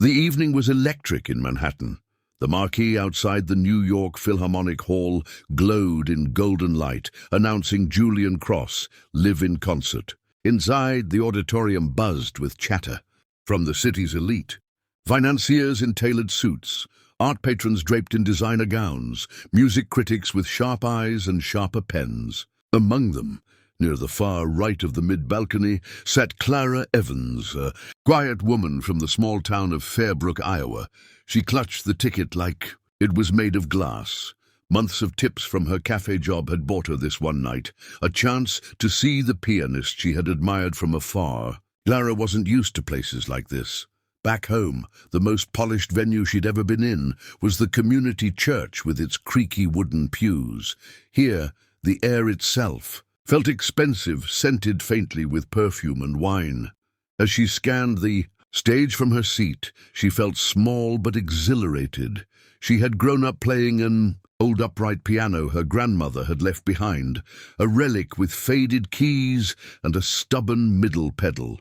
The evening was electric in Manhattan. The marquee outside the New York Philharmonic Hall glowed in golden light, announcing Julian Cross, live in concert. Inside, the auditorium buzzed with chatter. From the city's elite, financiers in tailored suits, art patrons draped in designer gowns, music critics with sharp eyes and sharper pens. Among them, near the far right of the mid-balcony, sat Clara Evans, a quiet woman from the small town of Fairbrook, Iowa. She clutched the ticket like it was made of glass. Months of tips from her cafe job had bought her this one night, a chance to see the pianist she had admired from afar. Clara wasn't used to places like this. Back home, the most polished venue she'd ever been in was the community church with its creaky wooden pews. Here, the air itself felt expensive, scented faintly with perfume and wine. As she scanned the stage from her seat, she felt small but exhilarated. She had grown up playing an old upright piano her grandmother had left behind, a relic with faded keys and a stubborn middle pedal.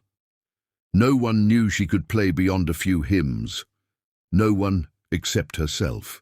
No one knew she could play beyond a few hymns. No one except herself.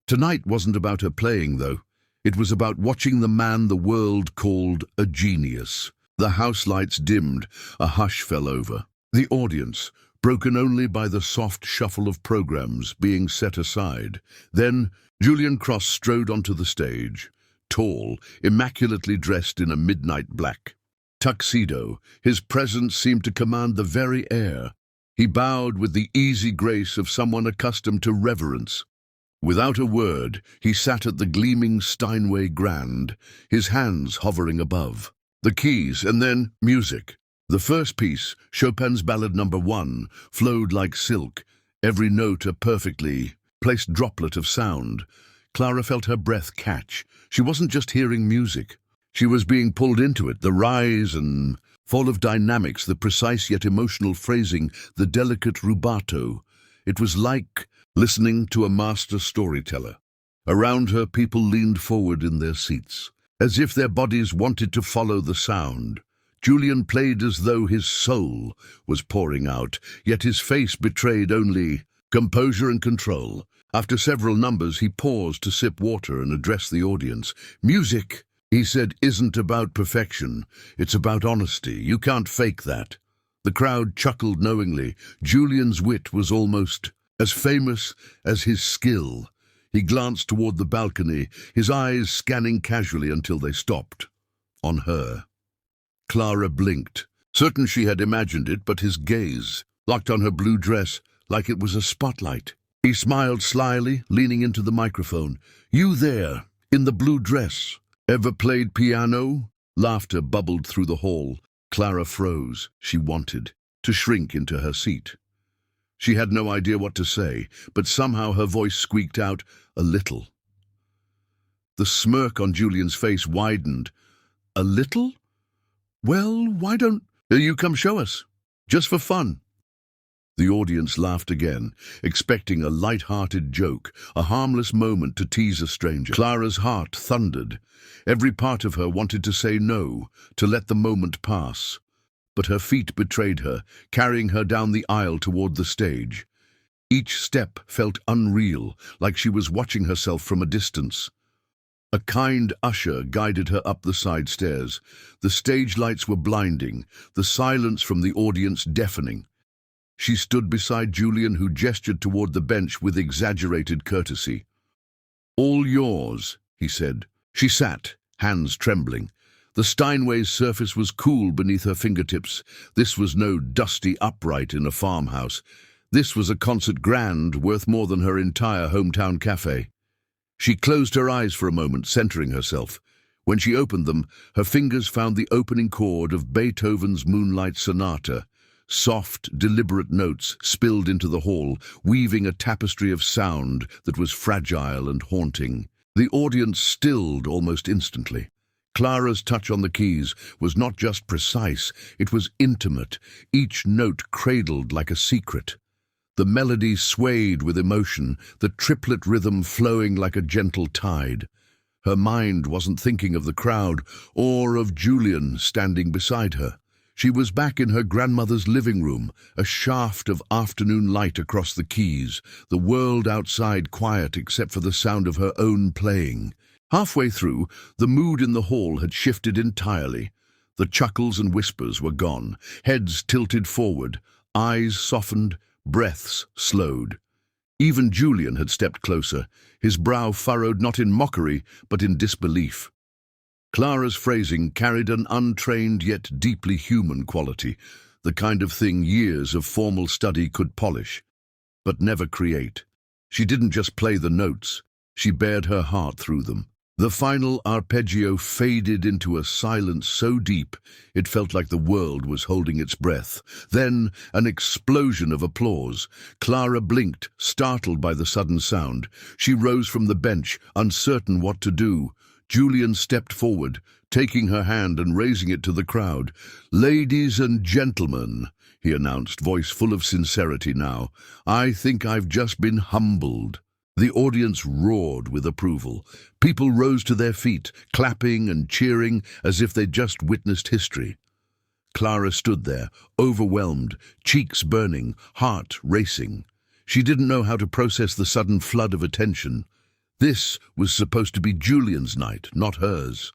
Tonight wasn't about her playing, though. It was about watching the man the world called a genius. The house lights dimmed, a hush fell over. The audience, broken only by the soft shuffle of programs being set aside. Then Julian Cross strode onto the stage, tall, immaculately dressed in a midnight black tuxedo. His presence seemed to command the very air. He bowed with the easy grace of someone accustomed to reverence. Without a word, he sat at the gleaming Steinway Grand, his hands hovering above. The keys, and then music. The first piece, Chopin's Ballad No. 1, flowed like silk, every note a perfectly placed droplet of sound. Clara felt her breath catch. She wasn't just hearing music. She was being pulled into it, the rise and fall of dynamics, the precise yet emotional phrasing, the delicate rubato. It was like listening to a master storyteller. Around her, people leaned forward in their seats, as if their bodies wanted to follow the sound. Julian played as though his soul was pouring out, yet his face betrayed only composure and control. After several numbers, he paused to sip water and address the audience. "Music," he said, "isn't about perfection. It's about honesty. You can't fake that." The crowd chuckled knowingly. Julian's wit was almost as famous as his skill. He glanced toward the balcony, his eyes scanning casually until they stopped on her. Clara blinked, certain she had imagined it, but his gaze locked on her blue dress like it was a spotlight. He smiled slyly, leaning into the microphone. "You there, in the blue dress, ever played piano?" Laughter bubbled through the hall. Clara froze. She wanted to shrink into her seat. She had no idea what to say, but somehow her voice squeaked out, "A little." The smirk on Julian's face widened. "A little? Well, why don't you come show us? Just for fun." The audience laughed again, expecting a light-hearted joke, a harmless moment to tease a stranger. Clara's heart thundered. Every part of her wanted to say no, to let the moment pass. But her feet betrayed her, carrying her down the aisle toward the stage. Each step felt unreal, like she was watching herself from a distance. A kind usher guided her up the side stairs. The stage lights were blinding, the silence from the audience deafening. She stood beside Julian, who gestured toward the bench with exaggerated courtesy. "All yours," he said. She sat, hands trembling. The Steinway's surface was cool beneath her fingertips. This was no dusty upright in a farmhouse. This was a concert grand, worth more than her entire hometown cafe. She closed her eyes for a moment, centering herself. When she opened them, her fingers found the opening chord of Beethoven's Moonlight Sonata. Soft, deliberate notes spilled into the hall, weaving a tapestry of sound that was fragile and haunting. The audience stilled almost instantly. Clara's touch on the keys was not just precise, it was intimate, each note cradled like a secret. The melody swayed with emotion, the triplet rhythm flowing like a gentle tide. Her mind wasn't thinking of the crowd or of Julian standing beside her. She was back in her grandmother's living room, a shaft of afternoon light across the keys, the world outside quiet except for the sound of her own playing. Halfway through, the mood in the hall had shifted entirely. The chuckles and whispers were gone, heads tilted forward, eyes softened, breaths slowed. Even Julian had stepped closer, his brow furrowed not in mockery, but in disbelief. Clara's phrasing carried an untrained yet deeply human quality, the kind of thing years of formal study could polish, but never create. She didn't just play the notes, she bared her heart through them. The final arpeggio faded into a silence so deep it felt like the world was holding its breath. Then an explosion of applause. Clara blinked, startled by the sudden sound. She rose from the bench, uncertain what to do. Julian stepped forward, taking her hand and raising it to the crowd. "Ladies and gentlemen," he announced, voice full of sincerity now, "I think I've just been humbled." The audience roared with approval. People rose to their feet, clapping and cheering as if they'd just witnessed history. Clara stood there, overwhelmed, cheeks burning, heart racing. She didn't know how to process the sudden flood of attention. This was supposed to be Julian's night, not hers.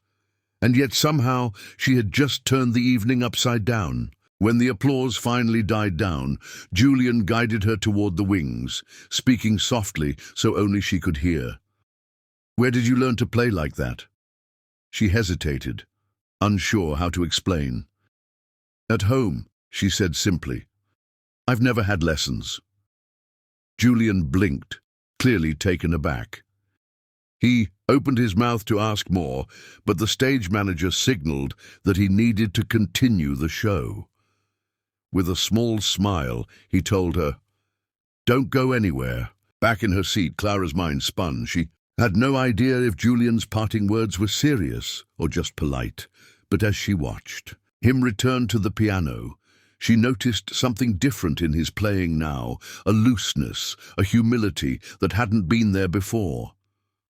And yet somehow she had just turned the evening upside down. When the applause finally died down, Julian guided her toward the wings, speaking softly so only she could hear. "Where did you learn to play like that?" She hesitated, unsure how to explain. "At home," she said simply. "I've never had lessons." Julian blinked, clearly taken aback. He opened his mouth to ask more, but the stage manager signaled that he needed to continue the show. With a small smile, he told her, "Don't go anywhere." Back in her seat, Clara's mind spun. She had no idea if Julian's parting words were serious or just polite, but as she watched him return to the piano, she noticed something different in his playing now, a looseness, a humility that hadn't been there before.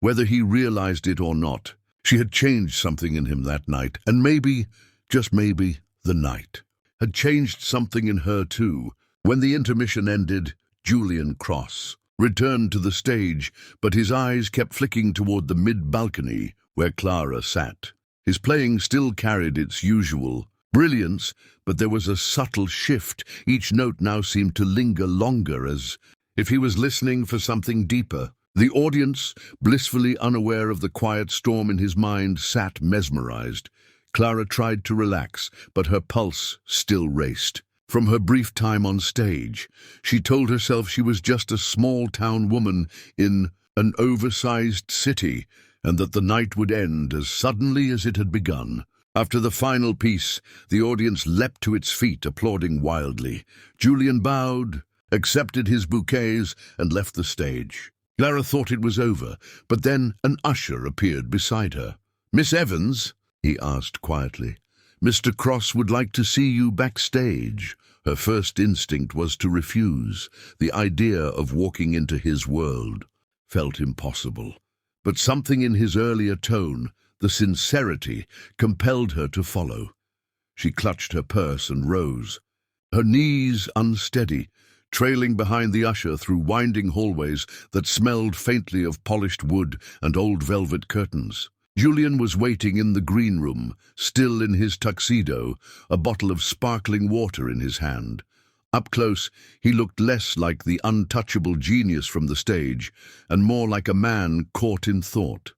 Whether he realized it or not, she had changed something in him that night, and maybe, just maybe, the night had changed something in her too. When the intermission ended, Julian Cross returned to the stage, but his eyes kept flicking toward the mid-balcony where Clara sat. His playing still carried its usual brilliance, but there was a subtle shift. Each note now seemed to linger longer, as if he was listening for something deeper. The audience, blissfully unaware of the quiet storm in his mind, sat mesmerized. Clara tried to relax, but her pulse still raced. From her brief time on stage, she told herself she was just a small-town woman in an oversized city, and that the night would end as suddenly as it had begun. After the final piece, the audience leapt to its feet, applauding wildly. Julian bowed, accepted his bouquets, and left the stage. Clara thought it was over, but then an usher appeared beside her. "Miss Evans?" he asked quietly. "Mr. Cross would like to see you backstage." Her first instinct was to refuse. The idea of walking into his world felt impossible. But something in his earlier tone, the sincerity, compelled her to follow. She clutched her purse and rose, her knees unsteady, trailing behind the usher through winding hallways that smelled faintly of polished wood and old velvet curtains. Julian was waiting in the green room, still in his tuxedo, a bottle of sparkling water in his hand. Up close, he looked less like the untouchable genius from the stage, and more like a man caught in thought.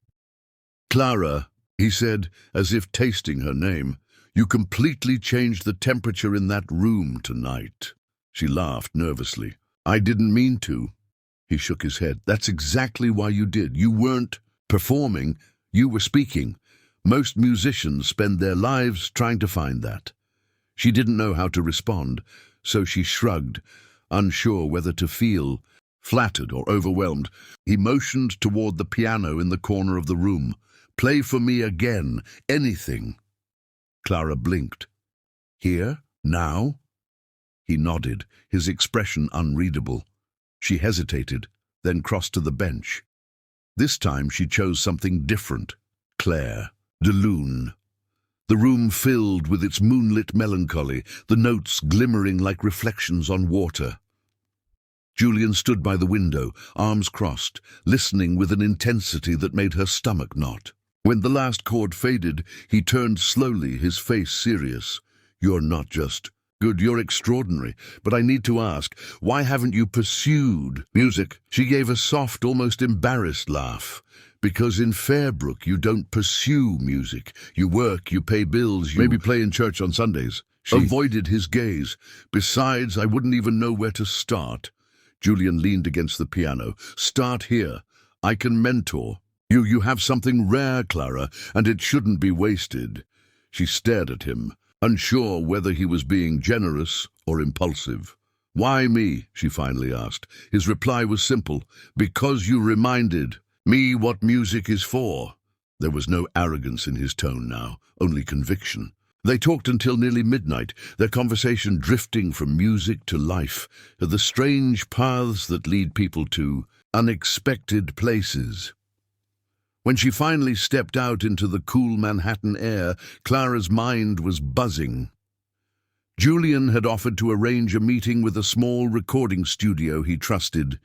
"Clara," he said, as if tasting her name, "you completely changed the temperature in that room tonight." She laughed nervously. "I didn't mean to." He shook his head. "That's exactly why you did. You weren't performing. You were speaking. Most musicians spend their lives trying to find that." She didn't know how to respond, so she shrugged, unsure whether to feel flattered or overwhelmed. He motioned toward the piano in the corner of the room. "Play for me again, anything." Clara blinked. "Here? Now?" He nodded, his expression unreadable. She hesitated, then crossed to the bench. This time she chose something different. Claire, de Lune. the room filled with its moonlit melancholy, the notes glimmering like reflections on water. Julian stood by the window, arms crossed, listening with an intensity that made her stomach knot. When the last chord faded, he turned slowly, his face serious. "You're not just good, you're extraordinary. But I need to ask, why haven't you pursued music?" She gave a soft, almost embarrassed laugh. "Because in Fairbrook you don't pursue music. You work, you pay bills, you maybe play in church on Sundays." She avoided his gaze. "Besides, I wouldn't even know where to start." Julian leaned against the piano. "Start here. I can mentor. You have something rare, Clara, and it shouldn't be wasted." She stared at him, unsure whether he was being generous or impulsive. "Why me?" she finally asked. His reply was simple. "Because you reminded me what music is for." There was no arrogance in his tone now, only conviction. They talked until nearly midnight, their conversation drifting from music to life, to the strange paths that lead people to unexpected places. When she finally stepped out into the cool Manhattan air, Clara's mind was buzzing. Julian had offered to arrange a meeting with a small recording studio he trusted,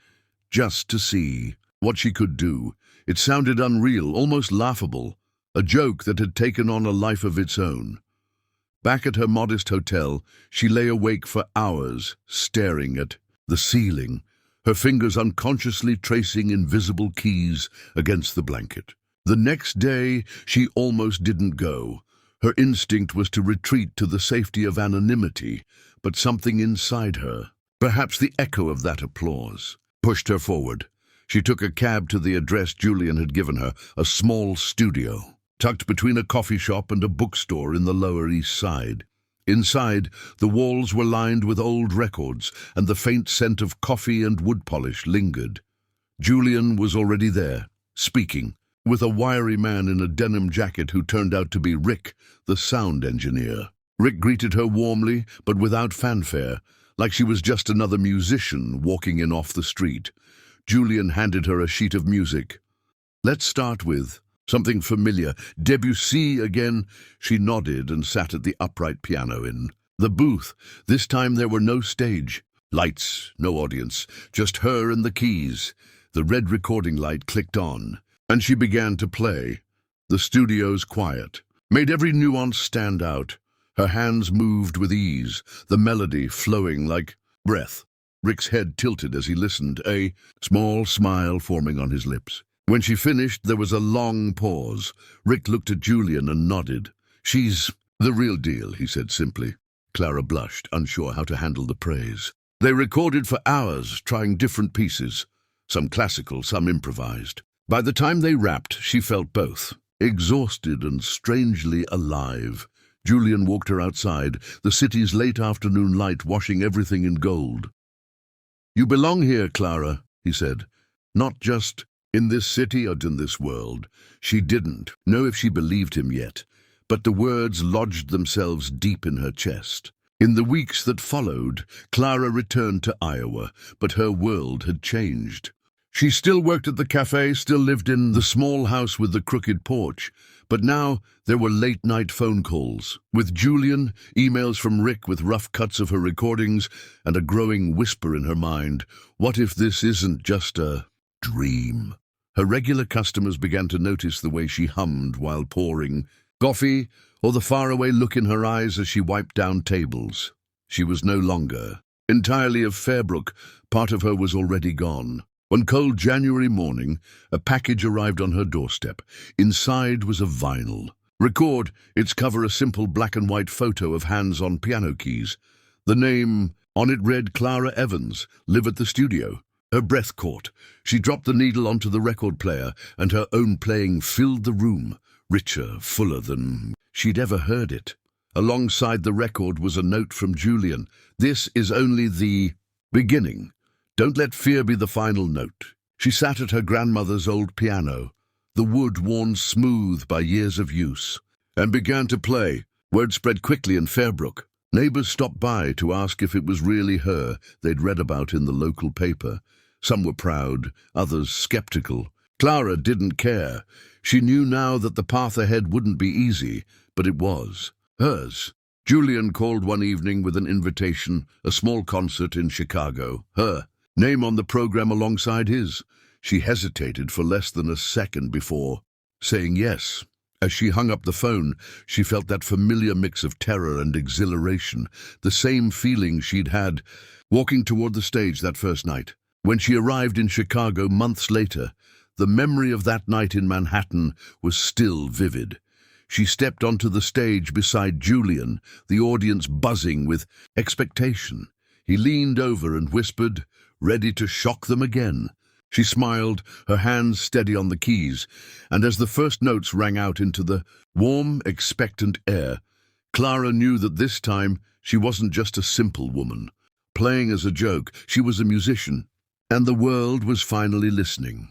just to see what she could do. It sounded unreal, almost laughable, a joke that had taken on a life of its own. Back at her modest hotel, she lay awake for hours, staring at the ceiling, her fingers unconsciously tracing invisible keys against the blanket. The next day, she almost didn't go. Her instinct was to retreat to the safety of anonymity, but something inside her, perhaps the echo of that applause, pushed her forward. She took a cab to the address Julian had given her, a small studio, tucked between a coffee shop and a bookstore in the Lower East Side. Inside, the walls were lined with old records, and the faint scent of coffee and wood polish lingered. Julian was already there, speaking, with a wiry man in a denim jacket who turned out to be Rick, the sound engineer. Rick greeted her warmly, but without fanfare, like she was just another musician walking in off the street. Julian handed her a sheet of music. "Let's start with something familiar. Debussy again." She nodded and sat at the upright piano in the booth. This time there were no stage lights, no audience, just her and the keys. The red recording light clicked on, and she began to play. The studio's quiet made every nuance stand out. Her hands moved with ease, the melody flowing like breath. Rick's head tilted as he listened, a small smile forming on his lips. When she finished, there was a long pause. Rick looked at Julian and nodded. "She's the real deal," he said simply. Clara blushed, unsure how to handle the praise. They recorded for hours, trying different pieces, some classical, some improvised. By the time they wrapped, she felt both, exhausted and strangely alive. Julian walked her outside, the city's late afternoon light washing everything in gold. "You belong here, Clara," he said. "Not just in this city or in this world." She didn't know if she believed him yet, but the words lodged themselves deep in her chest. In the weeks that followed, Clara returned to Iowa, but her world had changed. She still worked at the cafe, still lived in the small house with the crooked porch, but now there were late-night phone calls. With Julian, emails from Rick with rough cuts of her recordings, and a growing whisper in her mind, what if this isn't just a dream? Her regular customers began to notice the way she hummed while pouring coffee, or the faraway look in her eyes as she wiped down tables. She was no longer entirely of Fairbrook. Part of her was already gone. One cold January morning, a package arrived on her doorstep. Inside was a vinyl record, its cover a simple black and white photo of hands on piano keys. The name on it read Clara Evans, live at the studio. Her breath caught. She dropped the needle onto the record player, and her own playing filled the room, richer, fuller than she'd ever heard it. Alongside the record was a note from Julian. "This is only the beginning. Don't let fear be the final note." She sat at her grandmother's old piano, the wood worn smooth by years of use, and began to play. Word spread quickly in Fairbrook. Neighbors stopped by to ask if it was really her they'd read about in the local paper. Some were proud, others skeptical. Clara didn't care. She knew now that the path ahead wouldn't be easy, but it was hers. Julian called one evening with an invitation, a small concert in Chicago. Her name on the program alongside his. She hesitated for less than a second before saying yes. As she hung up the phone, she felt that familiar mix of terror and exhilaration, the same feeling she'd had walking toward the stage that first night. When she arrived in Chicago months later, the memory of that night in Manhattan was still vivid. She stepped onto the stage beside Julian, the audience buzzing with expectation. He leaned over and whispered, ready to shock them again. She smiled, her hands steady on the keys, and as the first notes rang out into the warm, expectant air, Clara knew that this time she wasn't just a simple woman. Playing as a joke, she was a musician, and the world was finally listening.